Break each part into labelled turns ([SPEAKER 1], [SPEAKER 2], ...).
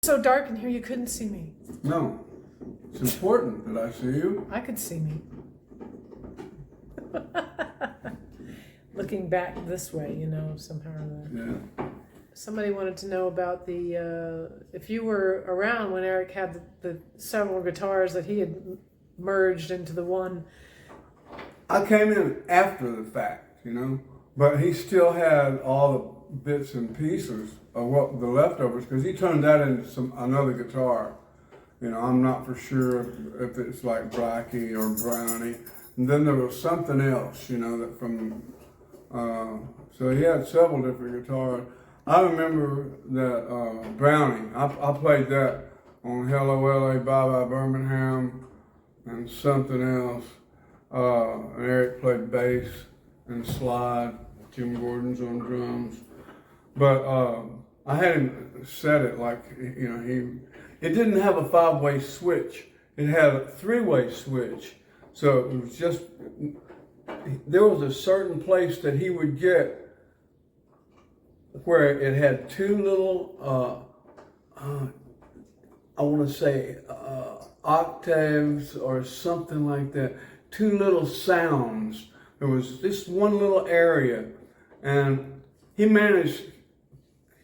[SPEAKER 1] So dark in here you couldn't see me.
[SPEAKER 2] No, it's important that I see you.
[SPEAKER 1] I could see me. Looking back this way, somehow or other.
[SPEAKER 2] Yeah.
[SPEAKER 1] Somebody wanted to know about if you were around when Eric had the several guitars that he had merged into the one.
[SPEAKER 2] I came in after the fact, but he still had all the bits and pieces of what the leftovers, because he turned that into another guitar. I'm not for sure if it's like Blackie or Brownie. And then there was something else, that from, so he had several different guitars. I remember that Brownie, I played that on Hello LA Bye Bye Birmingham and something else. And Eric played bass and slide, Jim Gordon's on drums. But I had him set it like, it didn't have a 5-way switch. It had a 3-way switch. So it was just, there was a certain place that he would get where it had two little, I want to say octaves or something like that, two little sounds. There was this one little area, and he managed,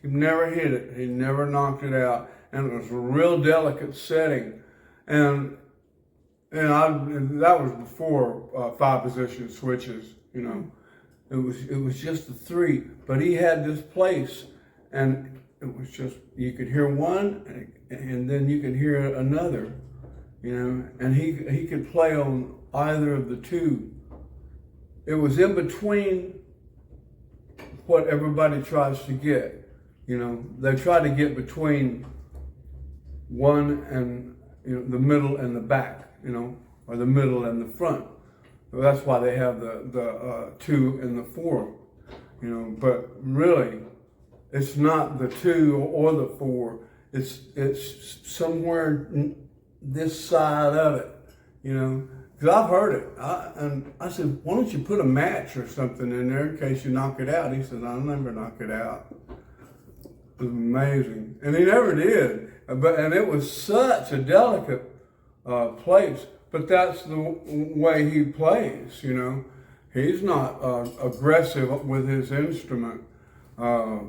[SPEAKER 2] he never hit it, he never knocked it out, and it was a real delicate setting. And that was before 5-position switches, It was just the 3, but he had this place, and it was just, you could hear one, and then you could hear another, and he could play on either of the two. It was in between what everybody tries to get, They try to get between one and, the middle and the back, or the middle and the front. That's why they have the 2 and the 4, But really, it's not the 2 or the 4. It's somewhere this side of it, Because I've heard it. And I said, why don't you put a match or something in there in case you knock it out? He said, I'll never knock it out. It was amazing, and he never did. And it was such a delicate place. But that's the way he plays, He's not aggressive with his instrument. I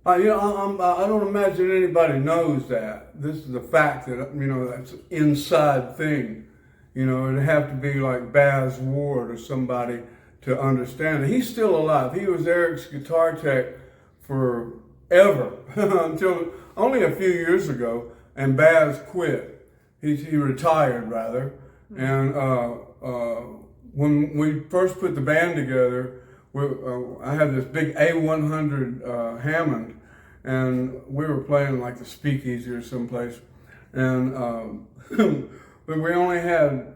[SPEAKER 2] don't imagine anybody knows that. This is the fact that, that's an inside thing. It'd have to be like Baz Ward or somebody to understand it. He's still alive. He was Eric's guitar tech forever, until only a few years ago, and Baz quit. He retired, rather. And when we first put the band together, I had this big A100 Hammond, and we were playing like the Speakeasy or someplace. And but we only had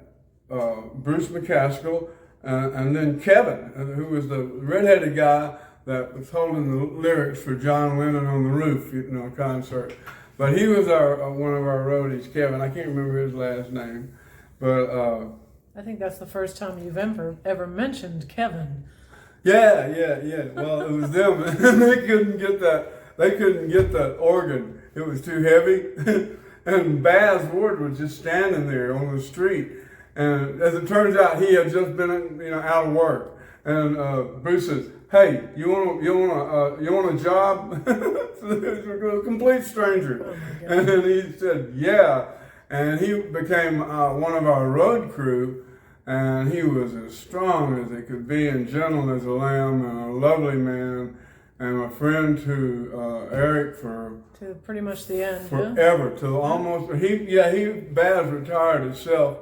[SPEAKER 2] Bruce McCaskill and then Kevin, who was the redheaded guy that was holding the lyrics for John Lennon on the Roof, concert. But he was one of our roadies, Kevin. I can't remember his last name, but
[SPEAKER 1] I think that's the first time you've ever mentioned Kevin.
[SPEAKER 2] Yeah. Well, it was them, and they couldn't get that. They couldn't get that organ. It was too heavy, and Baz Ward was just standing there on the street. And as it turns out, he had just been, out of work. And Bruce says, "Hey, you want a job?" A complete stranger. Oh, and then he said, "Yeah." And he became one of our road crew, and he was as strong as he could be, and gentle as a lamb, and a lovely man, and a friend to Eric
[SPEAKER 1] to pretty much the end.
[SPEAKER 2] Forever, till almost Baz retired himself.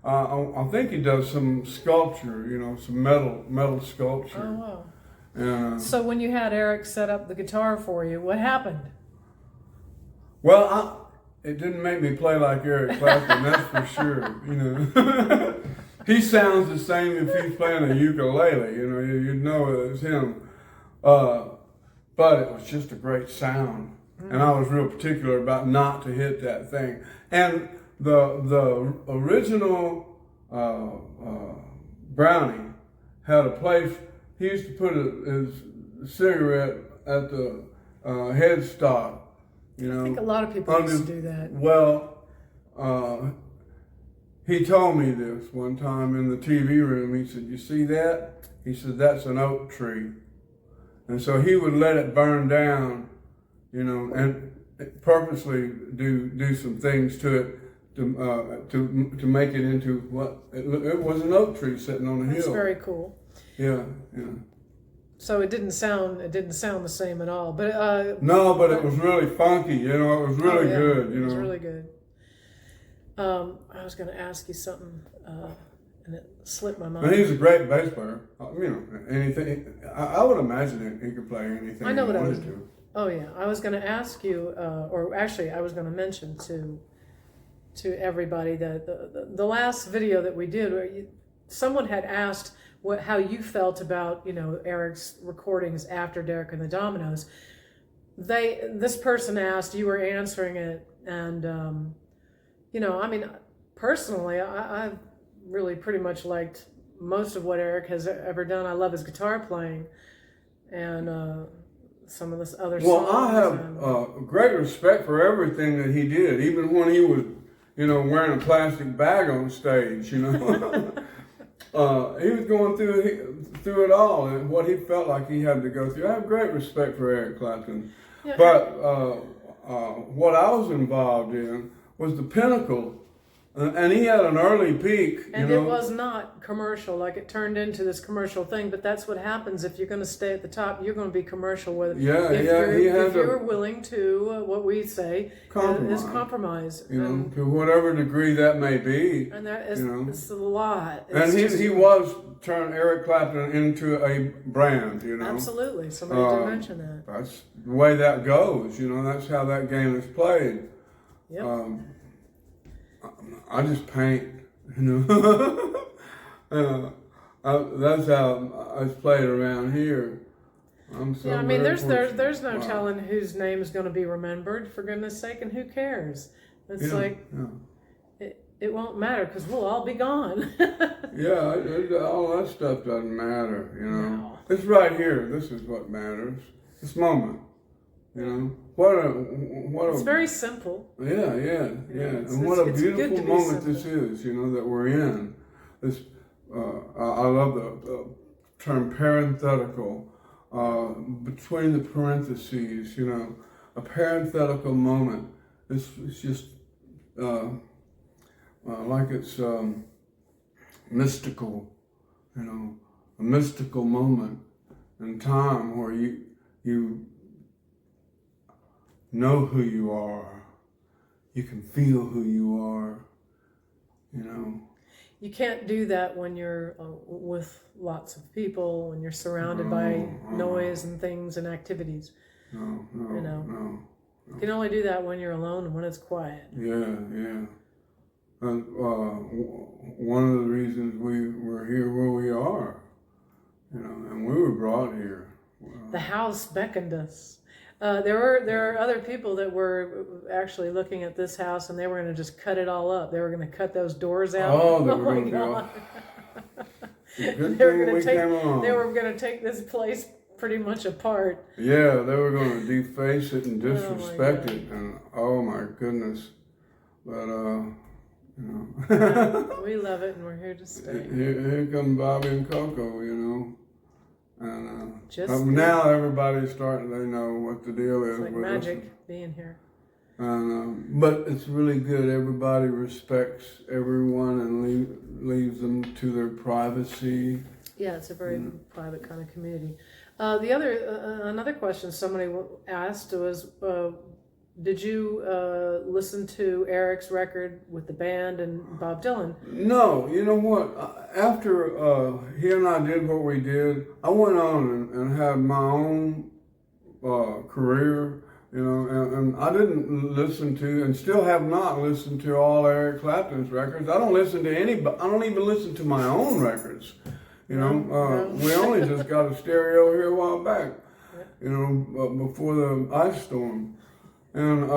[SPEAKER 2] I think he does some sculpture, some metal sculpture.
[SPEAKER 1] Oh, wow. So when you had Eric set up the guitar for you, what happened?
[SPEAKER 2] Well, it didn't make me play like Eric Clapton, that's for sure, He sounds the same if he's playing a ukulele, you'd know it was him. But it was just a great sound. And I was real particular about not to hit that thing. And the original Brownie had a place. He used to put his cigarette at the headstock, You know,
[SPEAKER 1] I think a lot of people used to do that.
[SPEAKER 2] Well, he told me this one time in the TV room. He said, "You see that?" He said, "That's an oak tree." And so he would let it burn down, you know, and purposely do some things to it to make it into what it was, an oak tree sitting on a hill.
[SPEAKER 1] That's very cool.
[SPEAKER 2] Yeah, yeah.
[SPEAKER 1] So it didn't sound the same at all. But
[SPEAKER 2] no, but it was really funky. You know, it was really good. You know,
[SPEAKER 1] it was really good. I was going to ask you something, and it slipped my mind.
[SPEAKER 2] And he's a great bass player. You know, anything. I would imagine that he could play anything.
[SPEAKER 1] I know what I was.
[SPEAKER 2] To.
[SPEAKER 1] Oh yeah, I was going to ask you, or actually, I was going to mention to everybody that the last video that we did, where someone had asked how you felt about, you know, Eric's recordings after Derek and the Dominoes. This person asked, you were answering it, and you know, I mean, personally, I really pretty much liked most of what Eric has ever done. I love his guitar playing, and some of this other songs.
[SPEAKER 2] Well, I have great respect for everything that he did, even when he was, you know, wearing a plastic bag on stage, you know. He was going through it all, and what he felt like he had to go through. I have great respect for Eric Clapton. Yeah. But what I was involved in was the pinnacle. And he had an early peak.
[SPEAKER 1] And it was not commercial, like it turned into this commercial thing, but that's what happens if you're going to stay at the top, you're going to be commercial with it.
[SPEAKER 2] Yeah,
[SPEAKER 1] if you're willing to, what we say, is compromise.
[SPEAKER 2] You know, to whatever degree that may be.
[SPEAKER 1] And that is, it's a lot.
[SPEAKER 2] And he was turned Eric Clapton into a brand, you know.
[SPEAKER 1] Absolutely. Somebody did mention that.
[SPEAKER 2] That's the way that goes, you know, that's how that game is played.
[SPEAKER 1] Yep.
[SPEAKER 2] I just paint, you know. That's how it's played around here.
[SPEAKER 1] I mean, there's no telling whose name is going to be remembered, for goodness sake, and who cares? It's it won't matter because we'll all be gone.
[SPEAKER 2] All that stuff doesn't matter, you know. No. It's right here. This is what matters. This moment, you know. It's very simple. Yeah. And what a beautiful moment this is, you know, that we're in. This, I love the term parenthetical, between the parentheses, you know, a parenthetical moment. It's just like it's mystical, you know, a mystical moment in time where you know who you are. You can feel who you are, you know. You can't do that when you're with lots of people, when you're surrounded by noise and things and activities. No. You can only do that when you're alone and when it's quiet. Yeah. And one of the reasons we're here where we are, you know, and we were brought here. The house beckoned us. There are other people that were actually looking at this house, and they were going to just cut it all up. They were going to cut those doors out. Oh my God! They were going to take this place pretty much apart. Yeah, they were going to deface it and disrespect it, and oh my goodness! But you know, we love it, and we're here to stay. Here come Bobby and Coco, you know. And now everybody's starting, they know what the deal is. It's like magic being here. But it's really good. Everybody respects everyone and leaves them to their privacy. Yeah, it's a very private kind of community. Another question somebody asked was, did you listen to Eric's record with the band and Bob Dylan? No, you know what? After he and I did what we did, I went on and had my own career, you know, and I didn't listen to, and still have not listened to all Eric Clapton's records. I don't listen to anybody. I don't even listen to my own records. You know, we only just got a stereo here a while back, you know, before the ice storm. And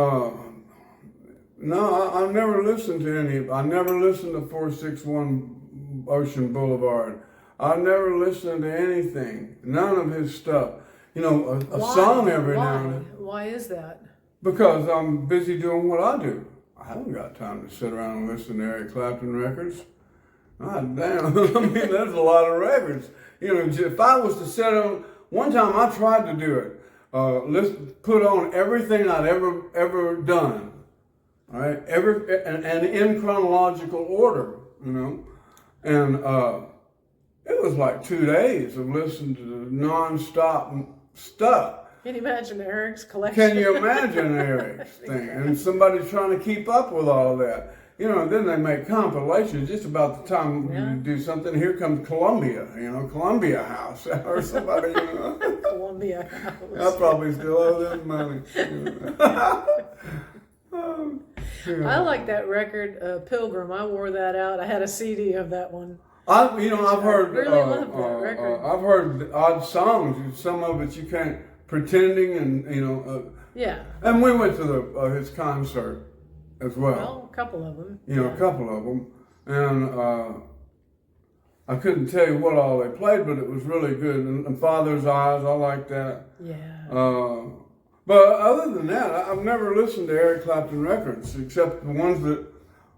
[SPEAKER 2] no, I never listened to any. I never listened to 461 Ocean Boulevard. I never listened to anything. None of his stuff. You know, a song every now and then. Why is that? Because I'm busy doing what I do. I haven't got time to sit around and listen to Eric Clapton records. God damn, I mean, there's a lot of records. You know, if I was to sit on, one time I tried to do it. Let's put on everything I'd ever done. All right, and in chronological order, you know. And it was like 2 days of listening to non-stop stuff.
[SPEAKER 1] Can you imagine Eric's collection?
[SPEAKER 2] Can you imagine Eric's thing? And somebody trying to keep up with all that. You know, then they make compilations just about the time you do something. Here comes Columbia, you know, Columbia House or somebody, you know.
[SPEAKER 1] Columbia House.
[SPEAKER 2] I probably still owe them money.
[SPEAKER 1] I like that record, Pilgrim. I wore that out. I had a CD of that one.
[SPEAKER 2] I've heard.
[SPEAKER 1] Really loved that record.
[SPEAKER 2] I've heard odd songs. Some of it you can't. Pretending, and you know.
[SPEAKER 1] Yeah.
[SPEAKER 2] And we went to his concert as well.
[SPEAKER 1] Well, a couple of them.
[SPEAKER 2] You know, a couple of them, and I couldn't tell you what all they played, but it was really good. And Father's Eyes, I like that.
[SPEAKER 1] Yeah.
[SPEAKER 2] But other than that, I've never listened to Eric Clapton records except the ones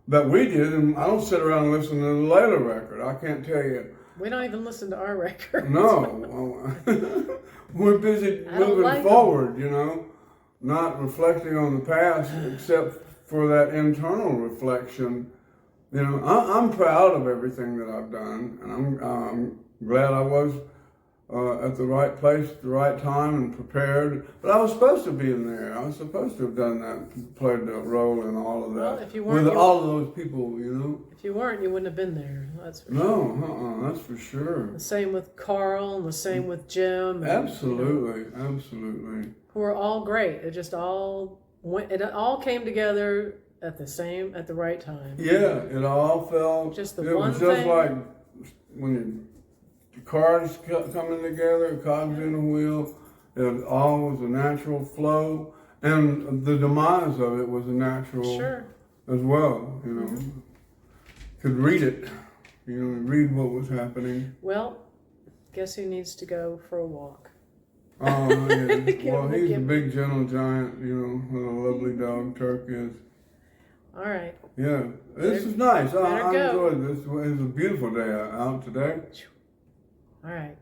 [SPEAKER 2] that we did, and I don't sit around and listen to the Layla record. I can't tell you.
[SPEAKER 1] We don't even listen to our records.
[SPEAKER 2] No. We're busy moving forward, you know, not reflecting on the past except for that internal reflection. You know, I'm proud of everything that I've done, and I'm glad I was at the right place at the right time and prepared. But I was supposed to be in there. I was supposed to have done that, played a role in all of that.
[SPEAKER 1] Well, if you weren't,
[SPEAKER 2] with all of those people, you know.
[SPEAKER 1] If you weren't, you wouldn't have been there. That's for sure.
[SPEAKER 2] No, that's for sure.
[SPEAKER 1] The same with Carl, and the same with Jim. And,
[SPEAKER 2] Absolutely, absolutely.
[SPEAKER 1] Who are all great. It just all went. It all came together at the right time.
[SPEAKER 2] Yeah, it all felt.
[SPEAKER 1] Just the
[SPEAKER 2] it
[SPEAKER 1] one
[SPEAKER 2] was just
[SPEAKER 1] thing.
[SPEAKER 2] like when the cars coming together, cogs in a wheel. It all was a natural flow, and the demise of it was a natural as well. You know, could read it. You know, read what was happening.
[SPEAKER 1] Well, guess who needs to go for a walk?
[SPEAKER 2] Oh, yeah. Well, he's a big gentle giant. You know, what a lovely dog Turk is.
[SPEAKER 1] All right.
[SPEAKER 2] Yeah, this is nice. I
[SPEAKER 1] go.
[SPEAKER 2] enjoyed this. It was a beautiful day out today.
[SPEAKER 1] All right.